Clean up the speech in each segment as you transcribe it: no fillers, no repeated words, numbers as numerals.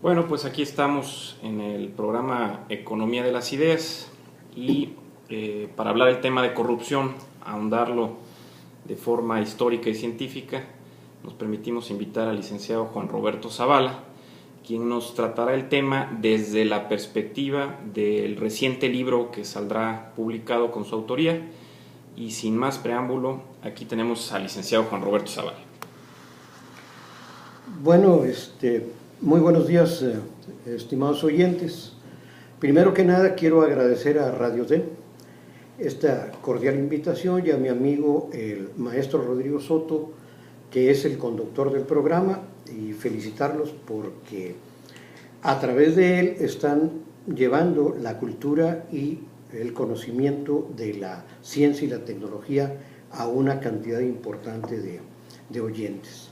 Bueno, pues aquí estamos en el programa Economía de las Ideas y para hablar del tema de corrupción, ahondarlo de forma histórica y científica, nos permitimos invitar al licenciado Juan Roberto Zavala, quien nos tratará el tema desde la perspectiva del reciente libro que saldrá publicado con su autoría. Y sin más preámbulo, aquí tenemos al licenciado Juan Roberto Zavala. Bueno, muy buenos días, estimados oyentes. Primero que nada, quiero agradecer a Radio D esta cordial invitación y a mi amigo, el maestro Rodrigo Soto, que es el conductor del programa, y felicitarlos porque a través de él están llevando la cultura y el conocimiento de la ciencia y la tecnología a una cantidad importante de oyentes.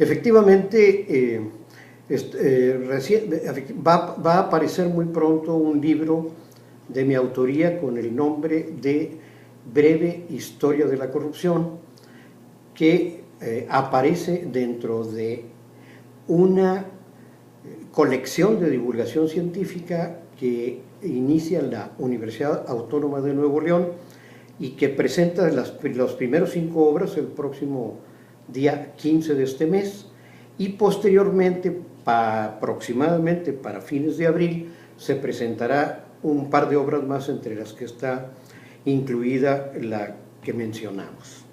Efectivamente, va a aparecer muy pronto un libro de mi autoría con el nombre de Breve Historia de la Corrupción, que aparece dentro de una colección de divulgación científica que inicia la Universidad Autónoma de Nuevo León y que presenta los primeros 5 obras el próximo día 15 de este mes, y posteriormente, aproximadamente para fines de abril, se presentará un par de obras más, entre las que está incluida la que mencionamos.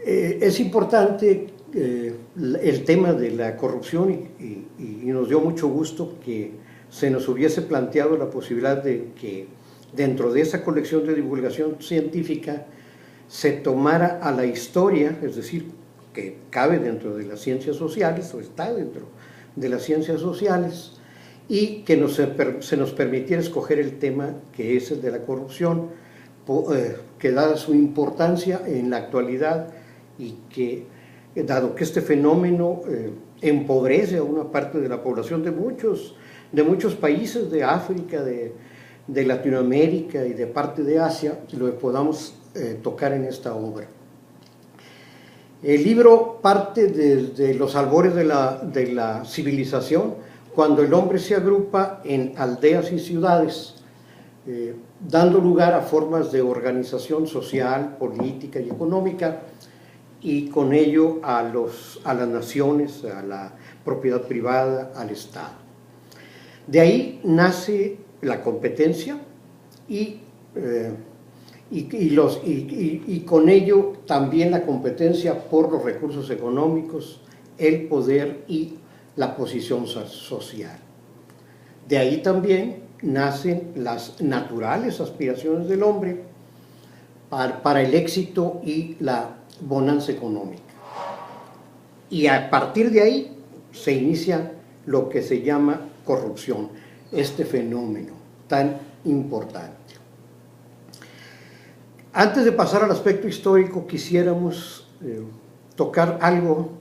Es importante el tema de la corrupción y nos dio mucho gusto que se nos hubiese planteado la posibilidad de que dentro de esa colección de divulgación científica se tomara a la historia, es decir, que cabe dentro de las ciencias sociales o está dentro de las ciencias sociales, y que se nos permitiera escoger el tema que es el de la corrupción, que dada su importancia en la actualidad y que dado que este fenómeno empobrece a una parte de la población de muchos países de África, de Latinoamérica y de parte de Asia, lo podamos tocar en esta obra. El libro parte desde los albores de la civilización, cuando el hombre se agrupa en aldeas y ciudades, dando lugar a formas de organización social, política y económica, y con ello a las naciones, a la propiedad privada, al Estado. De ahí nace la competencia y con ello también la competencia por los recursos económicos, el poder y la posición social. De ahí también nacen las naturales aspiraciones del hombre para el éxito y la bonanza económica. Y a partir de ahí se inicia lo que se llama corrupción, este fenómeno tan importante. Antes de pasar al aspecto histórico, quisiéramos tocar algo,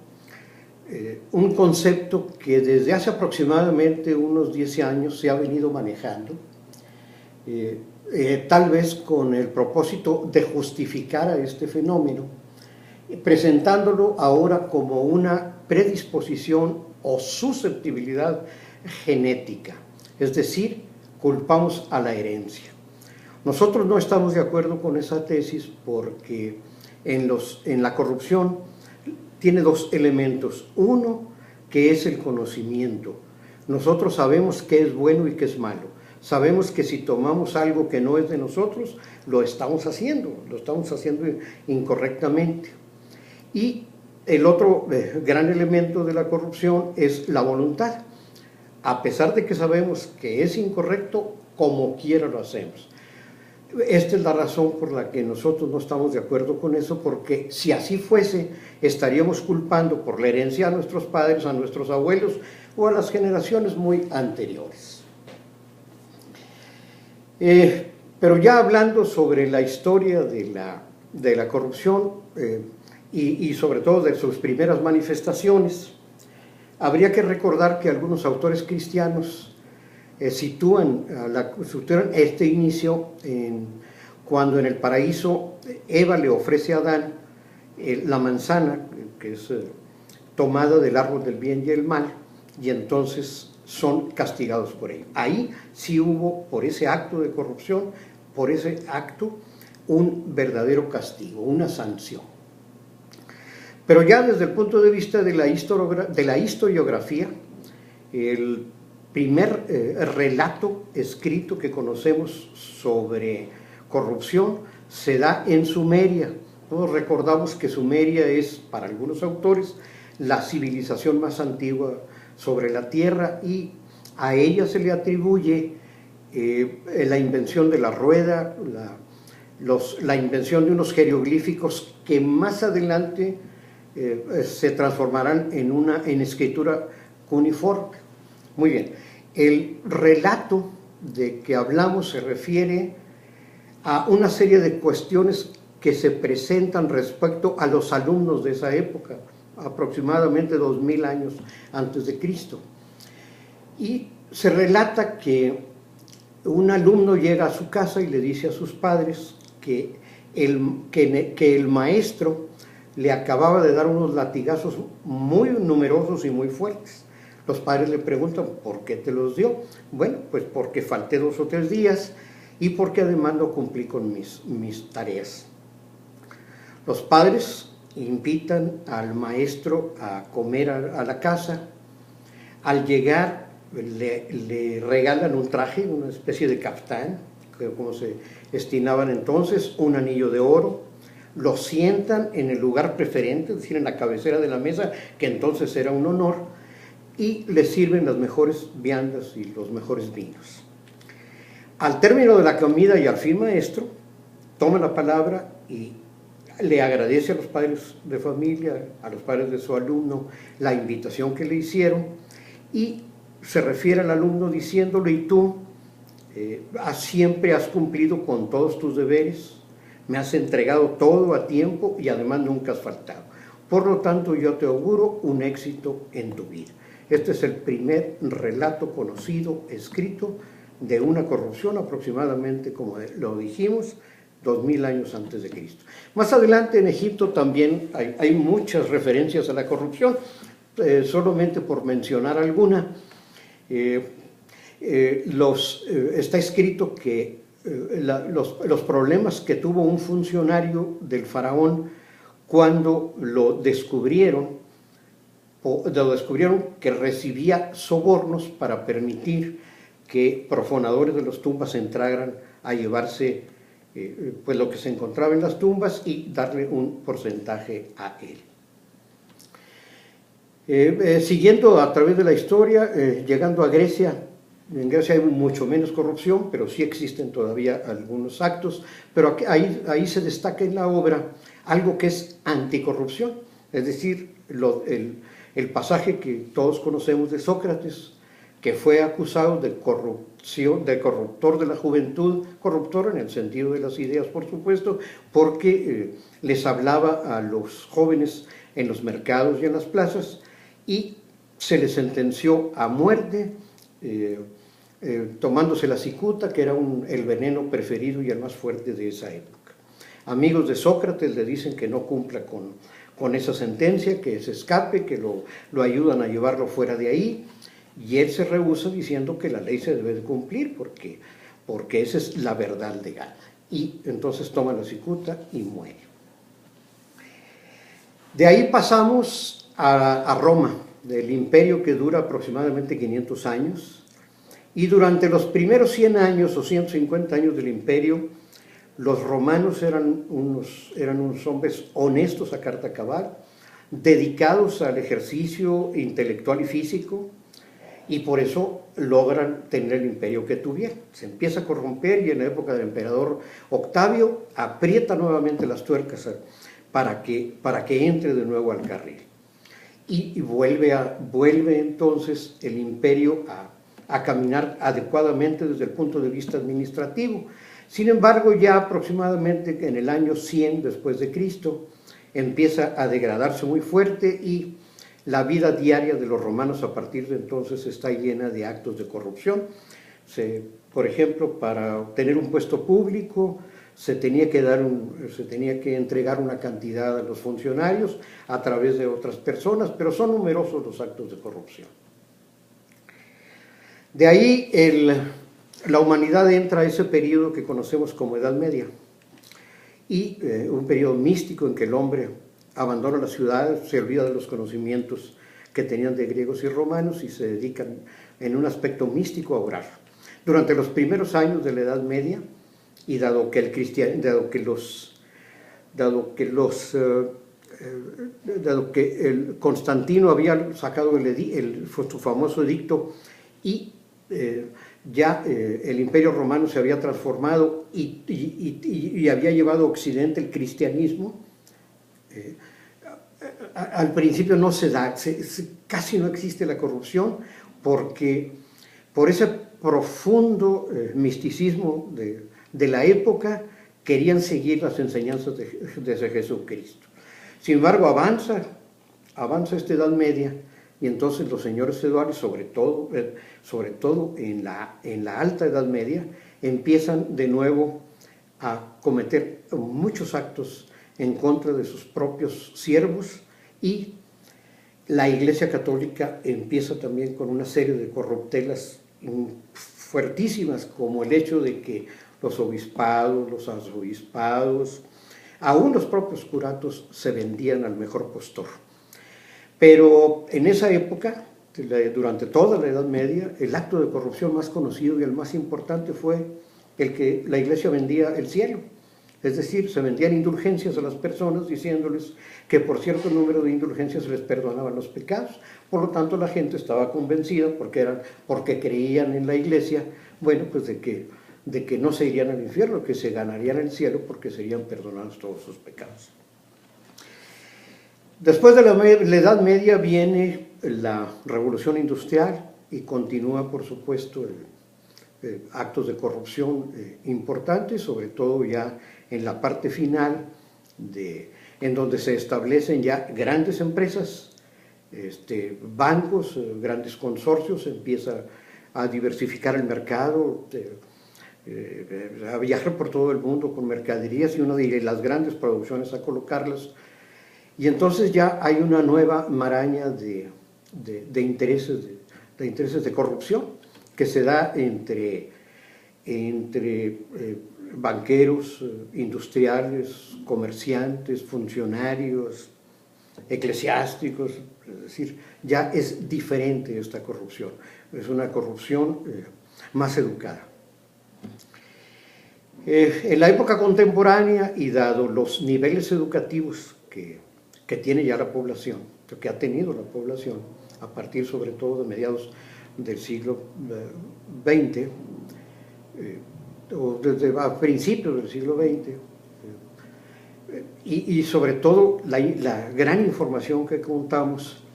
un concepto que desde hace aproximadamente unos 10 años se ha venido manejando, tal vez con el propósito de justificar a este fenómeno, presentándolo ahora como una predisposición o susceptibilidad genética, es decir, culpamos a la herencia. Nosotros no estamos de acuerdo con esa tesis porque en la corrupción tiene 2 elementos. Uno, que es el conocimiento. Nosotros sabemos qué es bueno y qué es malo. Sabemos que si tomamos algo que no es de nosotros, lo estamos haciendo incorrectamente. Y el otro gran elemento de la corrupción es la voluntad. A pesar de que sabemos que es incorrecto, como quiera lo hacemos. Esta es la razón por la que nosotros no estamos de acuerdo con eso, porque si así fuese, estaríamos culpando por la herencia a nuestros padres, a nuestros abuelos o a las generaciones muy anteriores. Pero ya hablando sobre la historia de la corrupción y sobre todo de sus primeras manifestaciones, habría que recordar que algunos autores cristianos sitúan este inicio cuando en el paraíso Eva le ofrece a Adán la manzana, que es tomada del árbol del bien y el mal, y entonces son castigados por ello. Ahí sí hubo, por ese acto de corrupción, por ese acto, un verdadero castigo, una sanción. Pero ya desde el punto de vista de la historiografía, el primer relato escrito que conocemos sobre corrupción se da en Sumeria. Todos recordamos que Sumeria es, para algunos autores, la civilización más antigua sobre la Tierra, y a ella se le atribuye la invención de la rueda, la invención de unos jeroglíficos que más adelante se transformarán en escritura cuneiforme. Muy bien, el relato de que hablamos se refiere a una serie de cuestiones que se presentan respecto a los alumnos de esa época, aproximadamente 2000 años antes de Cristo. Y se relata que un alumno llega a su casa y le dice a sus padres que el maestro le acababa de dar unos latigazos muy numerosos y muy fuertes. Los padres le preguntan, ¿por qué te los dio? Bueno, pues porque falté 2 o 3 días y porque además no cumplí con mis tareas. Los padres invitan al maestro a comer a la casa. Al llegar le regalan un traje, una especie de caftán, como se destinaban entonces, un anillo de oro. Lo sientan en el lugar preferente, es decir, en la cabecera de la mesa, que entonces era un honor, y le sirven las mejores viandas y los mejores vinos. Al término de la comida y al fin maestro toma la palabra y le agradece a los padres de familia, a los padres de su alumno, la invitación que le hicieron, y se refiere al alumno diciéndole, y tú siempre has cumplido con todos tus deberes, me has entregado todo a tiempo y además nunca has faltado. Por lo tanto, yo te auguro un éxito en tu vida. Este es el primer relato conocido, escrito, de una corrupción aproximadamente, como lo dijimos, 2000 años antes de Cristo. Más adelante en Egipto también hay muchas referencias a la corrupción, solamente por mencionar alguna. Está escrito que los problemas que tuvo un funcionario del faraón cuando lo descubrieron que recibía sobornos para permitir que profanadores de las tumbas entraran a llevarse pues lo que se encontraba en las tumbas y darle un porcentaje a él. Siguiendo a través de la historia, llegando a Grecia, en Grecia hay mucho menos corrupción, pero sí existen todavía algunos actos, pero ahí se destaca en la obra algo que es anticorrupción, es decir, el pasaje que todos conocemos de Sócrates, que fue acusado de corrupción, de corruptor de la juventud, corruptor en el sentido de las ideas, por supuesto, porque les hablaba a los jóvenes en los mercados y en las plazas, y se les sentenció a muerte, tomándose la cicuta, que era el veneno preferido y el más fuerte de esa época. Amigos de Sócrates le dicen que no cumpla con esa sentencia, que se escape, que lo ayudan a llevarlo fuera de ahí, y él se rehúsa diciendo que la ley se debe de cumplir porque esa es la verdad legal. Y entonces toma la cicuta y muere. De ahí pasamos a Roma, del imperio que dura aproximadamente 500 años, y durante los primeros 100 años o 150 años del imperio, los romanos eran unos hombres honestos a carta cabal, dedicados al ejercicio intelectual y físico, y por eso logran tener el imperio que tuvieron. Se empieza a corromper y en la época del emperador Octavio aprieta nuevamente las tuercas para que entre de nuevo al carril. Y vuelve entonces el imperio a caminar adecuadamente desde el punto de vista administrativo. Sin embargo, ya aproximadamente en el año 100 después de Cristo empieza a degradarse muy fuerte y la vida diaria de los romanos a partir de entonces está llena de actos de corrupción. Por ejemplo, para obtener un puesto público se tenía que entregar una cantidad a los funcionarios a través de otras personas, pero son numerosos los actos de corrupción. De ahí la humanidad entra a ese periodo que conocemos como Edad Media, y un periodo místico en que el hombre abandona la ciudad, se olvida de los conocimientos que tenían de griegos y romanos y se dedican en un aspecto místico a orar. Durante los primeros años de la Edad Media, y dado que el Constantino había sacado su famoso edicto y ya el Imperio Romano se había transformado y había llevado a Occidente el cristianismo, al principio no se da, casi no existe la corrupción, porque por ese profundo misticismo de la época querían seguir las enseñanzas de Jesucristo. Sin embargo, avanza esta Edad Media, y entonces los señores feudales, sobre todo en la Alta Edad Media, empiezan de nuevo a cometer muchos actos en contra de sus propios siervos, y la Iglesia Católica empieza también con una serie de corruptelas fuertísimas, como el hecho de que los obispados, los arzobispados, aún los propios curatos se vendían al mejor postor. Pero en esa época, durante toda la Edad Media, el acto de corrupción más conocido y el más importante fue el que la Iglesia vendía el cielo. Es decir, se vendían indulgencias a las personas diciéndoles que por cierto número de indulgencias se les perdonaban los pecados. Por lo tanto, la gente estaba convencida, porque creían en la Iglesia, bueno, pues de que no se irían al infierno, que se ganarían el cielo porque serían perdonados todos sus pecados. Después de la Edad Media viene la Revolución Industrial y continúa, por supuesto, actos de corrupción importantes, sobre todo ya en la parte final, en donde se establecen ya grandes empresas, bancos, grandes consorcios, empieza a diversificar el mercado, a viajar por todo el mundo con mercaderías y una de las grandes producciones a colocarlas. Y entonces ya hay una nueva maraña de intereses de corrupción que se da entre banqueros, industriales, comerciantes, funcionarios, eclesiásticos. Es decir, ya es diferente esta corrupción, es una corrupción más educada. En la época contemporánea, y dado los niveles educativos que tiene ya la población, que ha tenido la población, a partir sobre todo de mediados del siglo XX, o desde a principios del siglo XX, y sobre todo la gran información que contamos,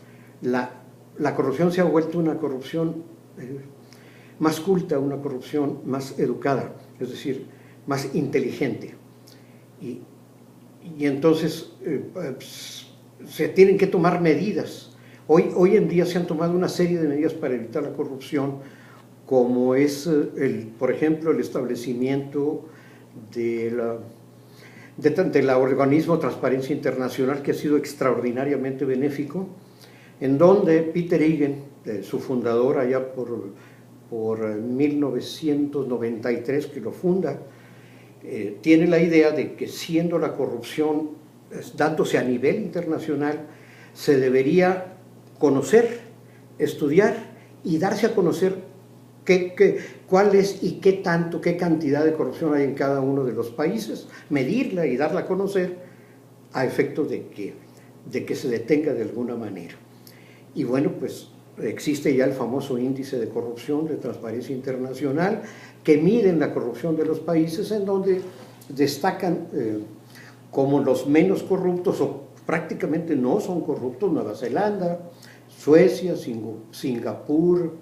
la corrupción se ha vuelto una corrupción más culta, una corrupción más educada, es decir, más inteligente. Y entonces se tienen que tomar medidas. Hoy en día se han tomado una serie de medidas para evitar la corrupción, como es, por ejemplo, el establecimiento del organismo Transparencia Internacional, que ha sido extraordinariamente benéfico, en donde Peter Egan, su fundador allá por 1993, que lo funda, tiene la idea de que, siendo la corrupción dándose a nivel internacional, se debería conocer, estudiar y darse a conocer cuál es y qué cantidad de corrupción hay en cada uno de los países, medirla y darla a conocer a efecto de que se detenga de alguna manera. Y bueno, pues existe ya el famoso índice de corrupción de Transparencia Internacional, que miden la corrupción de los países, en donde destacan como los menos corruptos, o prácticamente no son corruptos, Nueva Zelanda, Suecia, Singapur,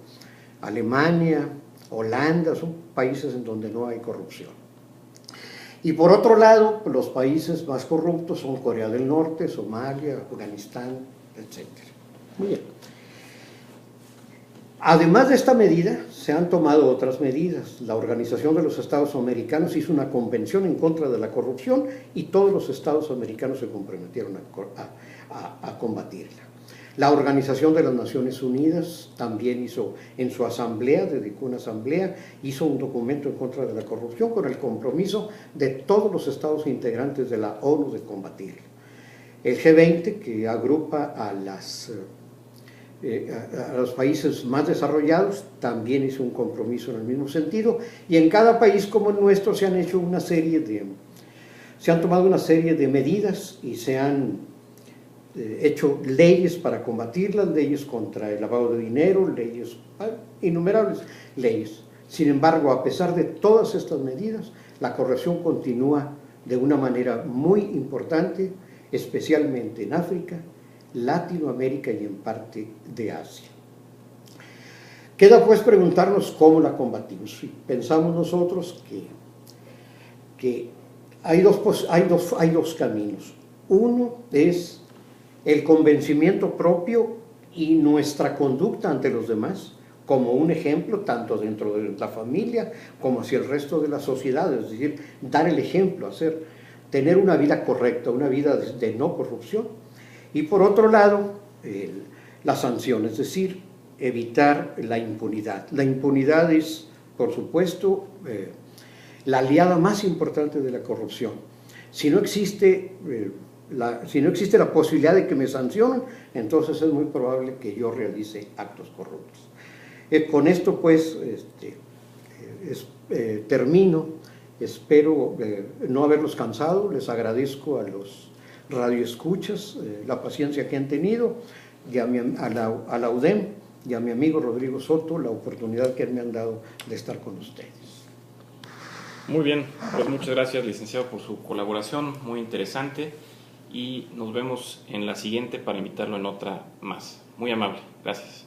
Alemania, Holanda, son países en donde no hay corrupción. Y por otro lado, los países más corruptos son Corea del Norte, Somalia, Afganistán, etc. Muy bien. Además de esta medida, se han tomado otras medidas. La Organización de los Estados Americanos hizo una convención en contra de la corrupción y todos los estados americanos se comprometieron a combatirla. La Organización de las Naciones Unidas también hizo, en su asamblea, dedicó una asamblea, hizo un documento en contra de la corrupción con el compromiso de todos los estados integrantes de la ONU de combatirla. El G20, que agrupa a los países más desarrollados, también hizo un compromiso en el mismo sentido, y en cada país como el nuestro se han tomado una serie de medidas y se han hecho leyes para combatirlas, leyes contra el lavado de dinero, innumerables leyes. Sin embargo, a pesar de todas estas medidas, la corrupción continúa de una manera muy importante, especialmente en África, Latinoamérica y en parte de Asia. Queda pues preguntarnos cómo la combatimos. Si pensamos nosotros que hay dos caminos. Uno es el convencimiento propio y nuestra conducta ante los demás, como un ejemplo tanto dentro de la familia como hacia el resto de la sociedad, es decir, dar el ejemplo, tener una vida correcta, una vida de no corrupción. Y por otro lado, la sanción, es decir, evitar la impunidad. La impunidad es, por supuesto, la aliada más importante de la corrupción. Si no existe la posibilidad de que me sancionen, entonces es muy probable que yo realice actos corruptos. Con esto pues termino. Espero no haberlos cansado. Les agradezco a los radioescuchas la paciencia que han tenido, y a la UDEM y a mi amigo Rodrigo Soto la oportunidad que me han dado de estar con ustedes. Muy bien, pues muchas gracias, licenciado, por su colaboración, muy interesante, y nos vemos en la siguiente para invitarlo en otra más. Muy amable, gracias.